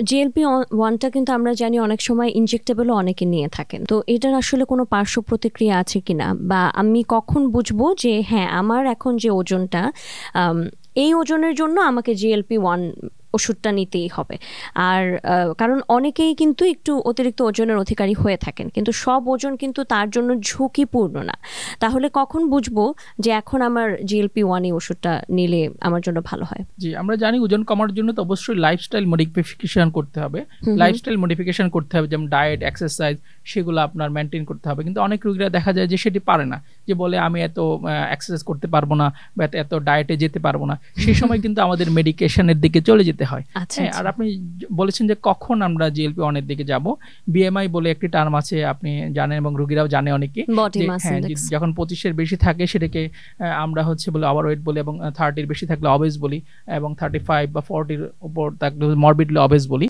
GLP-1টা কিন্তু আমরা জানি অনেক সময় ইনজেক্টেবলও অনেকে নিয়ে থাকেন। তো এটার আসলে কোনো পার্শ্ব প্রতিক্রিয়া আছে কিনা, বা আমি কখন বুঝবো যে হ্যাঁ আমার এখন যে ওজনটা এই ওজনের জন্য আমাকে GLP-1 ওষুধটা নিতেই হবে। আর কারণ অনেকেই কিন্তু একটু অতিরিক্ত ওজনের অধিকারী হয়ে থাকেন, কিন্তু সব ওজন কিন্তু তার জন্য ঝুঁকিপূর্ণ না। তাহলে কখন বুঝবো যে এখন আমার GLP-1 এই ওষুধটা নিলে আমার জন্য ভালো হয়? জি, আমরা জানি ওজন কমার জন্য তো অবশ্যই লাইফস্টাইল মডিফিকেশন করতে হবে। লাইফস্টাইল মডিফিকেশন করতে হবে, যেমন ডায়েট, এক্সারসাইজ, সেগুলো আপনার মেনটেন করতে হবে। কিন্তু অনেক রোগীরা দেখা যায় যে সেটি পারে না, যে বলে আমি এত এক্সারসাইজ করতে পারবো না বা এত ডায়েটে যেতে পারবো না। সেই সময় কিন্তু আমাদের মেডিকেশনের দিকে চলে যেতে হয়। আর আপনি বলেছেন যে কখন আমরা GLP-1 এর দিকে যাব, BMI বলে একটি টার্ম আছে, আপনি জানেন এবং রোগীরাও জানে অনেকে। হ্যাঁ, যখন 25-এর বেশি থাকে সেটাকে আমরা বলে ওভারওয়েট বলি, এবং 30-এর বেশি থাকলে অবেজ বলি, এবং 35 বা 40-এর উপর থাকলে মরবিডলি অবেজ বলি।